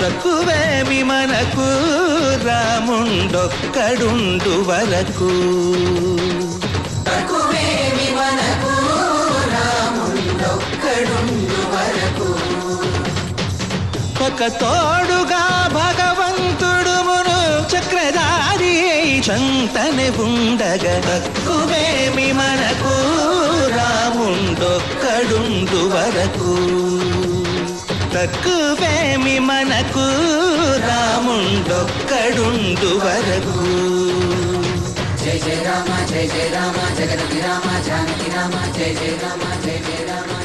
తక్కువేమి మనకు రాముండొక్కడుండు వరకు. తక్కువేమి మనకు రాముండొక్కడుండు వరకు. ఒక తోడుగా భగవంతుడుమును చక్రధారి చంతనే ఉండగా తక్కువేమి మనకు రాముండొక్కడుండు వరకు. తక్కువేమి మనకు రాముండొక్కడుండు వరకు. జయ జయ రామ జయ జయ రామ జగదపి రామ జానకి రామ జయ జయ రామ జయ జయ రామ.